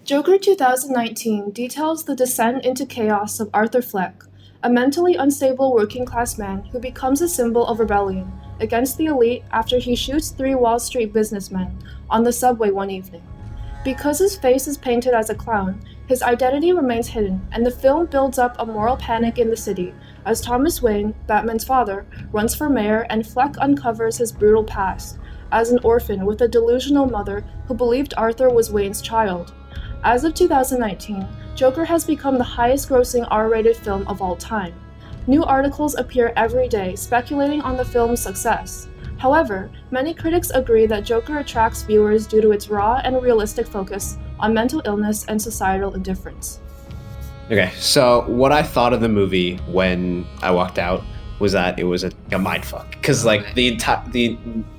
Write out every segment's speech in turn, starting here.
Joker 2019 details the descent into chaos of Arthur Fleck, a mentally unstable working-class man who becomes a symbol of rebellion against the elite after he shoots three Wall Street businessmen on the subway one evening. Because his face is painted as a clown, his identity remains hidden, and the film builds up a moral panic in the city as Thomas Wayne, Batman's father, runs for mayor and Fleck uncovers his brutal past as an orphan with a delusional mother who believed Arthur was Wayne's child. As of 2019, Joker has become the highest-grossing R-rated film of all time. New articles appear every day speculating on the film's success. However, many critics agree that Joker attracts viewers due to its raw and realistic focus on mental illness and societal indifference. Okay, so what I thought of the movie when I walked out was that it was a mindfuck. Because like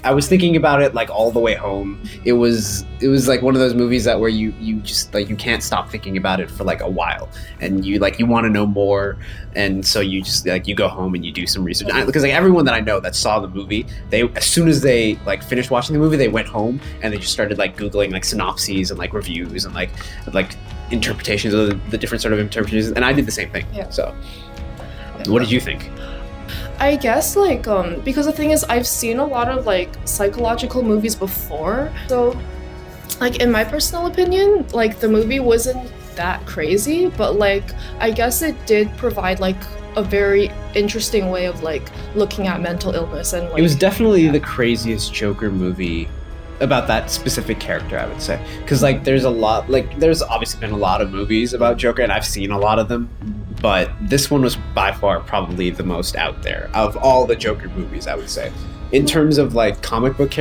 I was thinking about it like all the way home. It was like one of those movies that where you just like you can't stop thinking about it for like a while, and you want to know more, and so you just like you go home and you do some research. Because like everyone that I know that saw the movie, they as soon as they like finished watching the movie, they went home and they just started like googling like synopses and like reviews and like interpretations of the different sort of interpretations, and I did the same thing. Yeah. So, what did you think? I guess because the thing is I've seen a lot of like psychological movies before, so like in my personal opinion, like the movie wasn't that crazy, but like I guess it did provide like a very interesting way of like looking at mental illness, and like it was definitely the craziest Joker movie about that specific character, I would say, because like there's obviously been a lot of movies about Joker and I've seen a lot of them, but this one was by far probably the most out there of all the Joker movies, I would say. In terms of like comic book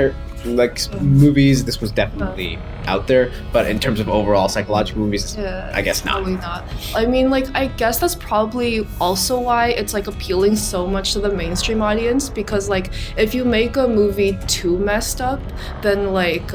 movies, this was definitely out there, but in terms of overall psychological movies, I guess not. Probably not. I mean, like, I guess that's probably also why it's like appealing so much to the mainstream audience, because like if you make a movie too messed up, then like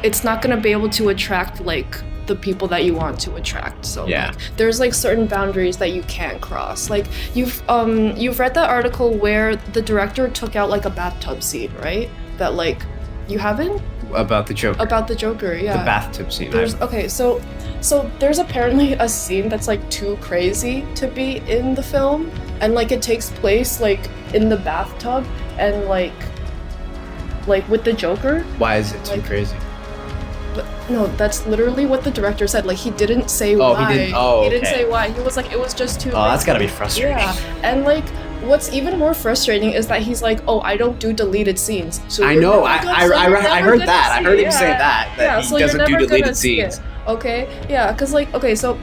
it's not gonna be able to attract like the people that you want to attract. So yeah, like, there's like certain boundaries that you can't cross. Like you've read that article where the director took out like a bathtub scene, right? That like you haven't? About the Joker. About the Joker, yeah. The bathtub scene. So there's apparently a scene that's like too crazy to be in the film, and like it takes place like in the bathtub and like with the Joker. Why is it too crazy? But no, that's literally what the director said. Like he didn't say why. He didn't say why. He was like, it was just too. Oh, that's gotta be frustrating. Yeah, and like what's even more frustrating is that he's like, oh, I don't do deleted scenes. So I know. I heard that. I heard him say that he doesn't do deleted scenes. Okay. Yeah. Because like, okay, so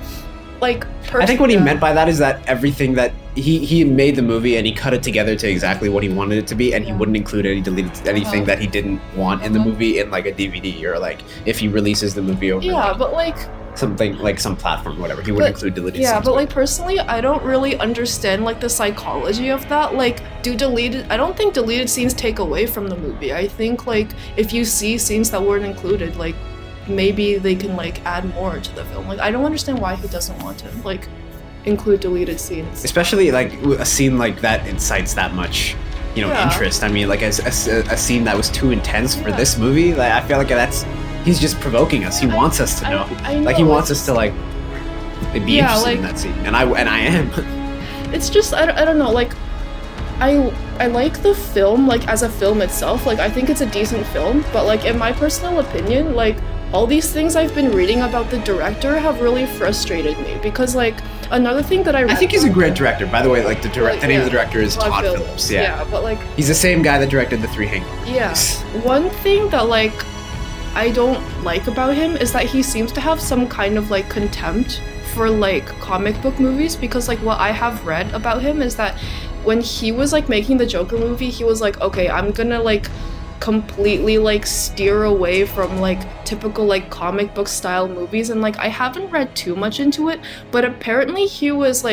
like. I think what he meant by that is that everything that he made the movie and he cut it together to exactly what he wanted it to be, and he wouldn't include any deleted anything that he didn't want in the movie in like a DVD or like if he releases the movie over. But like. Something like some platform or whatever, he wouldn't include deleted scenes. Yeah, but like personally, I don't really understand like the psychology of that. Like, I don't think deleted scenes take away from the movie. I think like if you see scenes that weren't included, like maybe they can like add more to the film. Like I don't understand why he doesn't want to like include deleted scenes. Especially like a scene like that incites that much, interest. I mean, like a scene that was too intense for this movie. Like I feel like he's just provoking us. He wants us to know. I know. Like he wants us to like be interested in that scene, and I am. It's just I don't know. Like I like the film like as a film itself. Like I think it's a decent film, but like in my personal opinion, like all these things I've been reading about the director have really frustrated me, because like another thing that I think he's a great director. By the way, like the name of the director is Todd Phillips. Yeah, but like he's the same guy that directed The Three Hangovers. Yeah. One thing that like I don't like about him is that he seems to have some kind of like contempt for like comic book movies, because like what I have read about him is that when he was like making the Joker movie, he was like, okay, I'm gonna like completely like steer away from like typical like comic book style movies, and like I haven't read too much into it, but apparently he was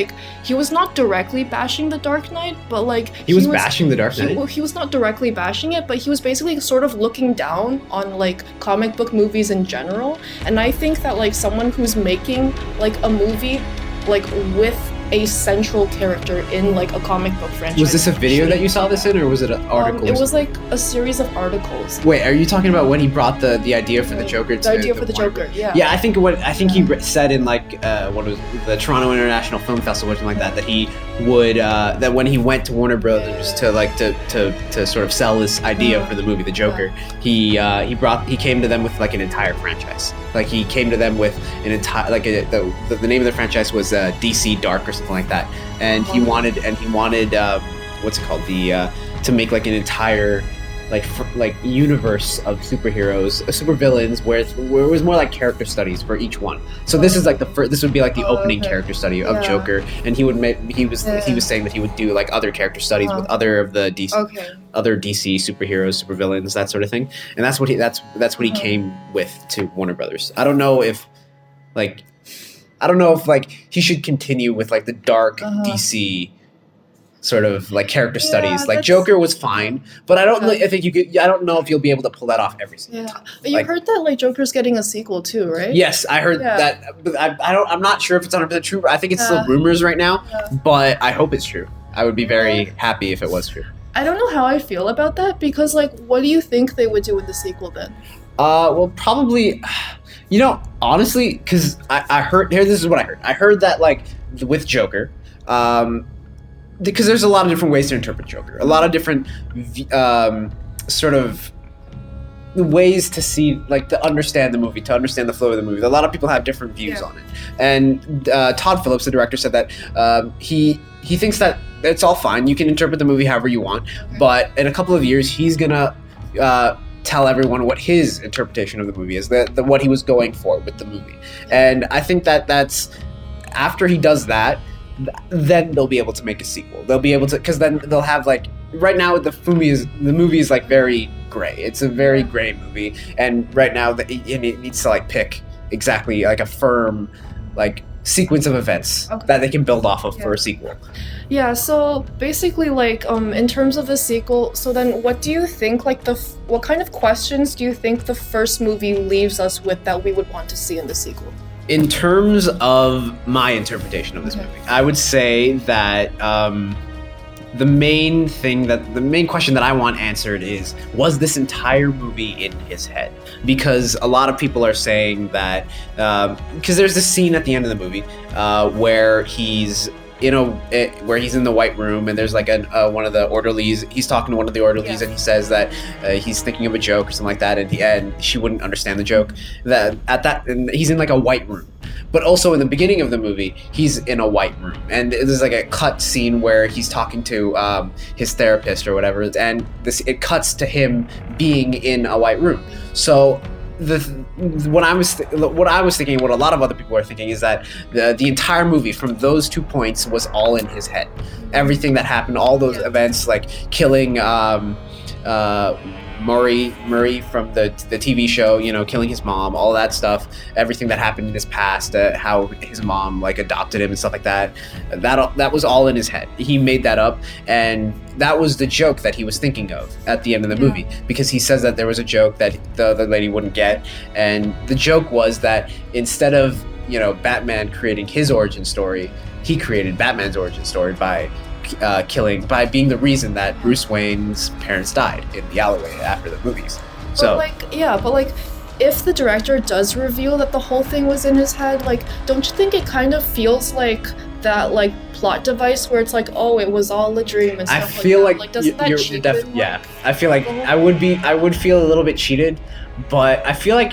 not directly bashing The Dark Knight, but like he was bashing The Dark Knight. He was not directly bashing it, but he was basically sort of looking down on like comic book movies in general. And I think that like someone who's making like a movie like with a central character in like a comic book franchise. Was this a video that you saw this in, or was it an article? It was like a series of articles. Wait, are you talking about when he brought the idea for the Joker? The idea for the Joker, yeah. Yeah, I think he said in like what was the Toronto International Film Festival or something like that he would that when he went to Warner Brothers to sort of sell this idea for the movie The Joker, he came to them with like an entire franchise. Like he came to them with an entire like the name of the franchise was DC Dark or something like that, and he wanted what's it called, to make like an entire like universe of superheroes, supervillains, where it was more like character studies for each one. So this is like this would be like the opening character study of Joker, and he was saying that he would do like other character studies with other of the DC superheroes, supervillains, that sort of thing. And that's what he came with to Warner Brothers. I don't know if he should continue with like the dark DC sort of like character studies. Like Joker was fine, but I don't know if you'll be able to pull that off every single time. But you heard that like Joker's getting a sequel too, right? Yes, I heard that, but I'm not sure if it's 100% true. I think it's still rumors right now, but I hope it's true. I would be very happy if it was true. I don't know how I feel about that, because like, what do you think they would do with the sequel then? Well, probably, honestly, because I heard here. This is what I heard. I heard that like with Joker, because there's a lot of different ways to interpret Joker. A lot of different sort of ways to see, like, to understand the movie, to understand the flow of the movie. A lot of people have different views on it. And Todd Phillips, the director, said that he thinks that it's all fine. You can interpret the movie however you want. But in a couple of years, he's going to tell everyone what his interpretation of the movie is, what he was going for with the movie. And I think that's after he does that, then they'll be able to make a sequel. They'll be able to, because then they'll have like, right now the movie is like very gray. It's a very gray movie, and right now it needs to like pick exactly like a firm like sequence of events that they can build off of for a sequel. Yeah, so basically like in terms of the sequel, so then what do you think, like what kind of questions do you think the first movie leaves us with that we would want to see in the sequel? In terms of my interpretation of this movie, I would say that the main question that I want answered is, was this entire movie in his head? Because a lot of people are saying that, because there's this scene at the end of the movie where he's in the White Room, and there's like one of the orderlies. He's talking to one of the orderlies, and he says that he's thinking of a joke or something like that, and she wouldn't understand the joke. And he's in like a White Room, but also in the beginning of the movie, he's in a White Room, and there's like a cut scene where he's talking to his therapist or whatever, and it cuts to him being in a White Room. So what I was thinking, what a lot of other people are thinking, is that the entire movie from those 2 points was all in his head. Everything that happened, all those events, like killing Murray from the TV show, killing his mom, all that stuff, everything that happened in his past, how his mom like adopted him and stuff like that, that was all in his head. He made that up, and that was the joke that he was thinking of at the end of the movie, because he says that there was a joke that the other lady wouldn't get, and the joke was that instead of Batman creating his origin story, he created Batman's origin story by being the reason that Bruce Wayne's parents died in the alleyway after the movies. So but if the director does reveal that the whole thing was in his head, like, don't you think it kind of feels like that like plot device where it's like, oh, it was all a dream and stuff I feel like that? Doesn't that cheapen? Yeah, I feel like I would feel a little bit cheated, but I feel like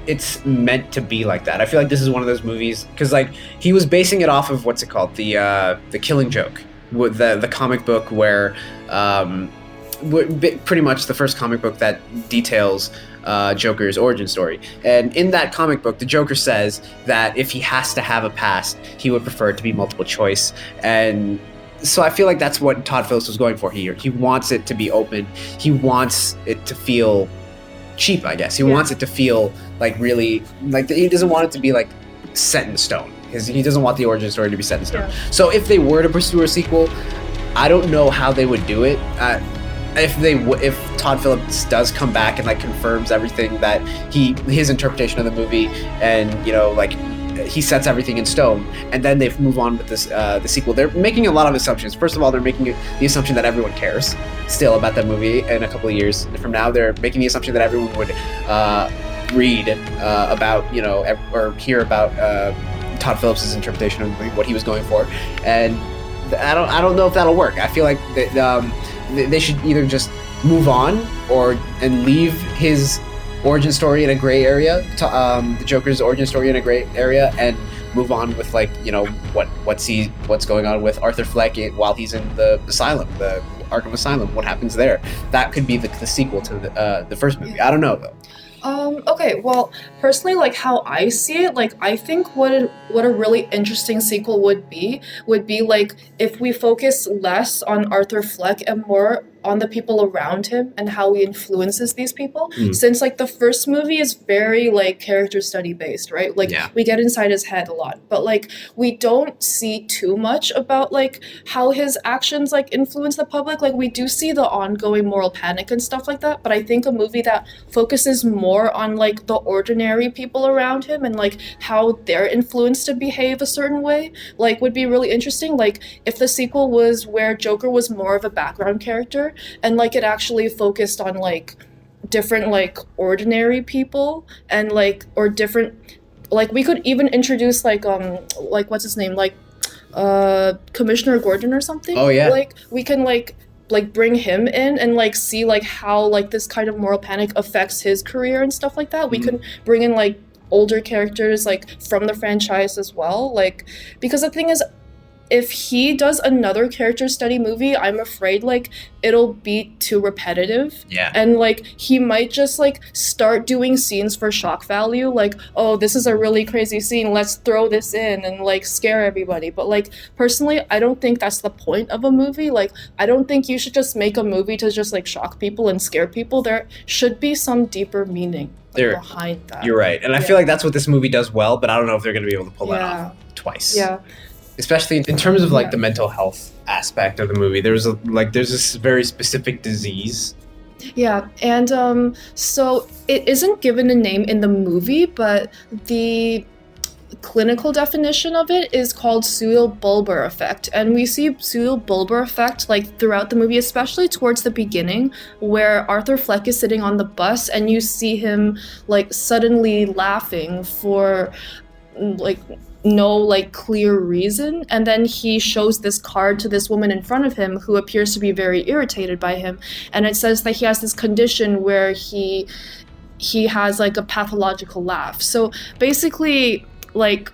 it's meant to be like that. I feel like this is one of those movies, because like he was basing it off of the Killing Joke, with the comic book where pretty much the first comic book that details Joker's origin story. And in that comic book, the Joker says that if he has to have a past, he would prefer it to be multiple choice. And so I feel like that's what Todd Phillips was going for here. He wants it to be open. He wants it to feel cheap, I guess. He wants it to feel like really, like, he doesn't want it to be like set in stone. He doesn't want the origin story to be set in stone. So if they were to pursue a sequel, I don't know how they would do it. If Todd Phillips does come back and like confirms everything that his interpretation of the movie, and like he sets everything in stone, and then they move on with this the sequel. They're making a lot of assumptions. First of all, they're making the assumption that everyone cares still about that movie in a couple of years from now. They're making the assumption that everyone would read about, or hear about Todd Phillips' interpretation of what he was going for, and I don't know if that'll work. I feel like they should either just move on and leave his origin story in a gray area, the Joker's origin story in a gray area, and move on with what's going on with Arthur Fleck while he's in the asylum, the Arkham Asylum. What happens there? That could be the sequel to the first movie. I don't know though. Okay, well, personally, like how I see it, like I think what a really interesting sequel would be like if we focus less on Arthur Fleck and more on the people around him and how he influences these people. Since like the first movie is very like character study based, right? Like we get inside his head a lot, but like we don't see too much about like how his actions like influence the public. Like we do see the ongoing moral panic and stuff like that, but I think a movie that focuses more on like the ordinary people around him and like how they're influenced to behave a certain way like would be really interesting. Like if the sequel was where Joker was more of a background character and like it actually focused on like different like ordinary people and like or different like we could even introduce like what's his name, like Commissioner Gordon or something. Oh yeah, like we can like bring him in and like see like how like this kind of moral panic affects his career and stuff like that. We can bring in like older characters like from the franchise as well, like because the thing is, if he does another character study movie, I'm afraid like it'll be too repetitive. Yeah. And like he might just like start doing scenes for shock value, like, oh, this is a really crazy scene, let's throw this in and like scare everybody. But like personally, I don't think that's the point of a movie. Like I don't think you should just make a movie to just like shock people and scare people. There should be some deeper meaning behind that. You're right. And I feel like that's what this movie does well, but I don't know if they're going to be able to pull that off twice. Yeah. Especially in terms of like the mental health aspect of the movie, there's this very specific disease. Yeah, and so it isn't given a name in the movie, but the clinical definition of it is called pseudobulbar effect, and we see pseudobulbar effect like throughout the movie, especially towards the beginning where Arthur Fleck is sitting on the bus and you see him like suddenly laughing for like no like clear reason, and then he shows this card to this woman in front of him who appears to be very irritated by him, and it says that he has this condition where he has like a pathological laugh. So basically like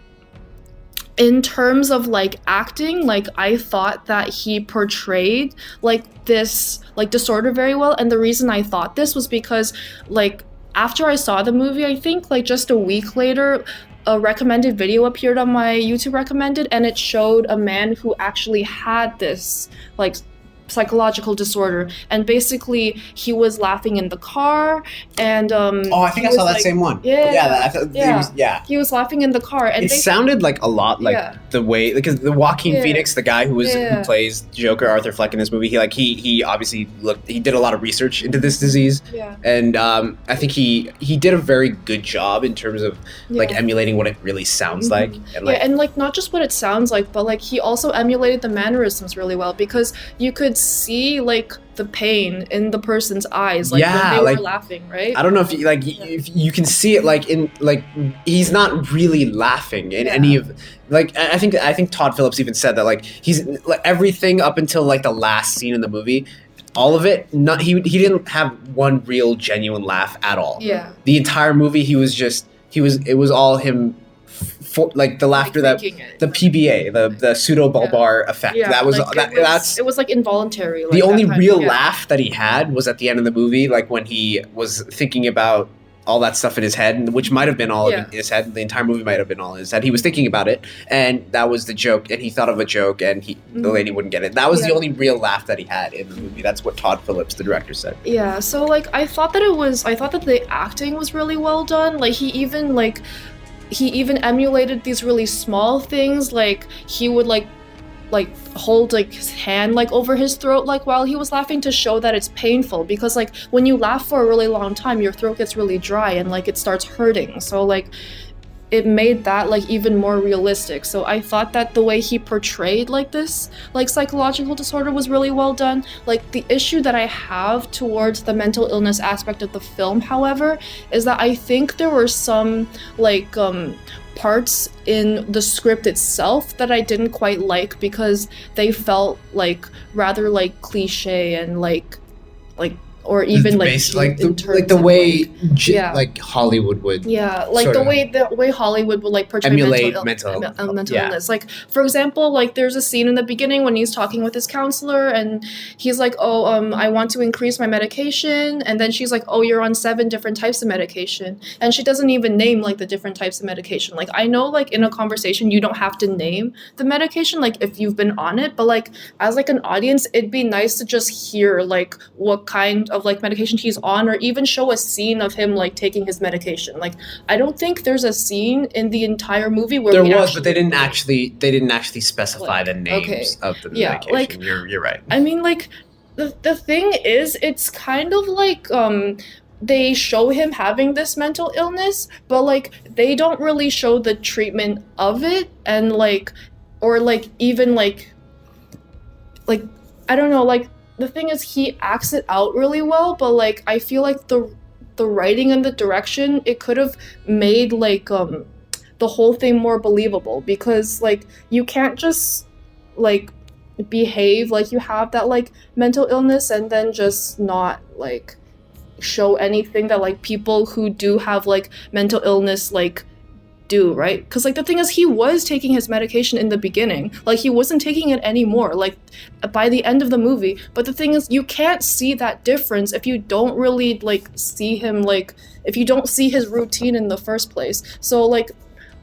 in terms of like acting, like I thought that he portrayed like this like disorder very well, and the reason I thought this was because like after I saw the movie, I think like just a week later a recommended video appeared on my YouTube recommended, and it showed a man who actually had this like psychological disorder, and basically he was laughing in the car, and I think I saw that same one. He was laughing in the car, and it sounded like a lot like the way, because the Joaquin Phoenix, the guy who plays Joker, Arthur Fleck in this movie, he obviously did a lot of research into this disease, and I think he did a very good job in terms of like emulating what it really sounds like, and and like not just what it sounds like, but like he also emulated the mannerisms really well, because you could see like the pain in the person's eyes, like when they were laughing, right? I don't know if if you can see it like in like he's not really laughing in any of like I think Todd Phillips even said that like he's like everything up until like the last scene in the movie, all of it, he didn't have one real genuine laugh at all. Yeah. The entire movie it was all him. For, like the laughter like the PBA, the pseudobulbar effect. That was like it was like involuntary. Like the only real laugh that he had was at the end of the movie, like when he was thinking about all that stuff in his head, which might have been all in his head. The entire movie might have been all in his head. He was thinking about it, and that was the joke. And he thought of a joke, and the lady wouldn't get it. That was the only real laugh that he had in the movie. That's what Todd Phillips, the director, said. Yeah. So like I thought that the acting was really well done. Like he even emulated these really small things, like he would like hold like his hand like over his throat like while he was laughing to show that it's painful, because like when you laugh for a really long time your throat gets really dry and like it starts hurting. So like it made that like even more realistic. So I thought that the way he portrayed like this like psychological disorder was really well done. Like the issue that I have towards the mental illness aspect of the film, however, is that I think there were some like parts in the script itself that I didn't quite like because they felt like rather like cliche and like or even like the way like Hollywood would like the way Hollywood would like portray emulate mental illness. Like for example, like there's a scene in the beginning when he's talking with his counselor and he's like, oh I want to increase my medication, and then she's like, oh, you're on 7 different types of medication, and she doesn't even name like the different types of medication. Like I know like in a conversation you don't have to name the medication like if you've been on it, but like as like an audience it'd be nice to just hear like what kind of like medication he's on, or even show a scene of him like taking his medication. Like I don't think there's a scene in the entire movie where there was, but they didn't actually specify the names of the medication. Like, you're right. I mean, like the thing is, it's kind of like they show him having this mental illness, but like they don't really show the treatment of it, and like or like even like I don't know, like the thing is he acts it out really well, but like I feel like the writing and the direction, it could have made like the whole thing more believable, because like you can't just like behave like you have that like mental illness and then just not like show anything that like people who do have like mental illness like do, right? Because like the thing is he was taking his medication in the beginning, like he wasn't taking it anymore like by the end of the movie, but the thing is you can't see that difference if you don't really like see him, like if you don't see his routine in the first place. So like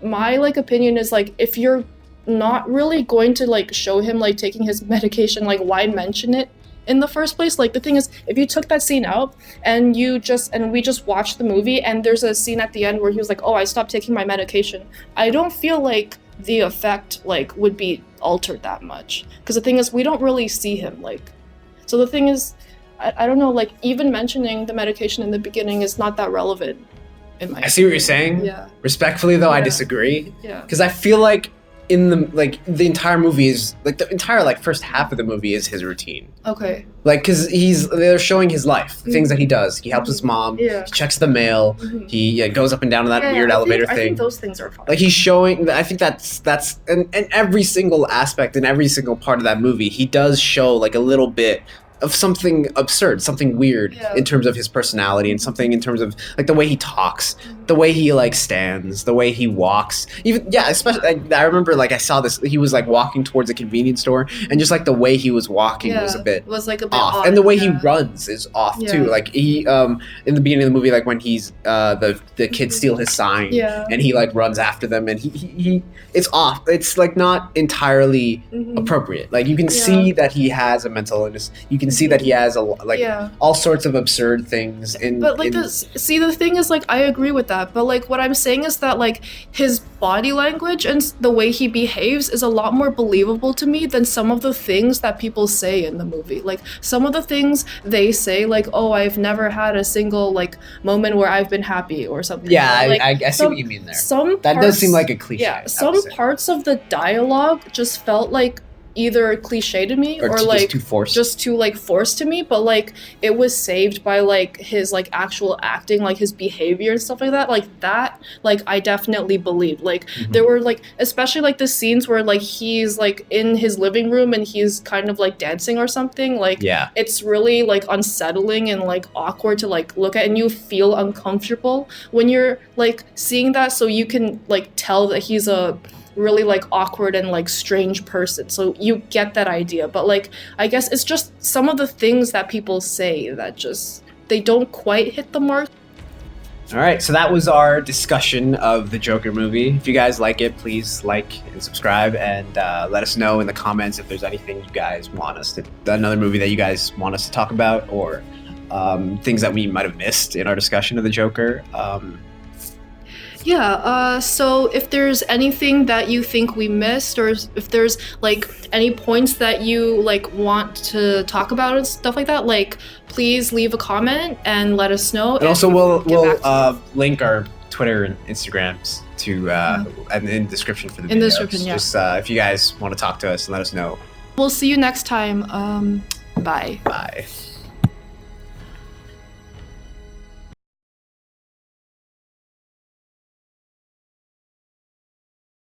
my like opinion is like if you're not really going to like show him like taking his medication, like why mention it in the first place? Like the thing is, if you took that scene out and we just watched the movie and there's a scene at the end where he was like, oh, I stopped taking my medication, I don't feel like the effect like would be altered that much, because the thing is we don't really see him like. So the thing is, I don't know, like even mentioning the medication in the beginning is not that relevant in my I see what you're saying. Yeah. Respectfully though, I disagree. Yeah. Because I feel like in the entire movie is like the entire like first half of the movie is his routine. Okay. Like because they're showing his life, the things that he does. He helps his mom. Yeah. He checks the mail. He goes up and down in that weird elevator thing. I think those things are fine. Like he's showing. I think that's and every single aspect in every single part of that movie, he does show like a little bit of something absurd, something weird in terms of his personality, and something in terms of like the way he talks, the way he like stands, the way he walks. Even especially I remember like I saw this. He was like walking towards a convenience store, and just like the way he was walking was a bit off, odd, and the way he runs is off too. Like he in the beginning of the movie, like when he's the kids steal his sign, and he like runs after them, and he it's off. It's like not entirely appropriate. Like you can see that he has a mental illness. You can see that he has all sorts of absurd things the thing is like I agree with that, but like what I'm saying is that like his body language and the way he behaves is a lot more believable to me than some of the things that people say in the movie. Like some of the things they say, like, oh, I've never had a single like moment where I've been happy or something. I see what you mean there. That does seem like a cliche. Some parts of the dialogue just felt like either cliche to me or like just too like forced to me, but like it was saved by like his like actual acting, like his behavior and stuff like that. Like that, like I definitely believed. Like there were like, especially like the scenes where like he's like in his living room and he's kind of like dancing or something. Like it's really like unsettling and like awkward to like look at, and you feel uncomfortable when you're like seeing that. So you can like tell that he's a really like awkward and like strange person, so you get that idea. But like I guess it's just some of the things that people say that just they don't quite hit the mark. All right, so that was our discussion of the Joker movie. If you guys like it, please like and subscribe, and let us know in the comments if there's anything you guys want us to, another movie that you guys want us to talk about, or things that we might have missed in our discussion of the Joker. So if there's anything that you think we missed, or if there's like any points that you like want to talk about and stuff like that, like please leave a comment and let us know. And also we'll link our Twitter and Instagrams to and in the description for the In the video. description, yeah. Just if you guys want to talk to us and let us know. We'll see you next time. Bye. Bye.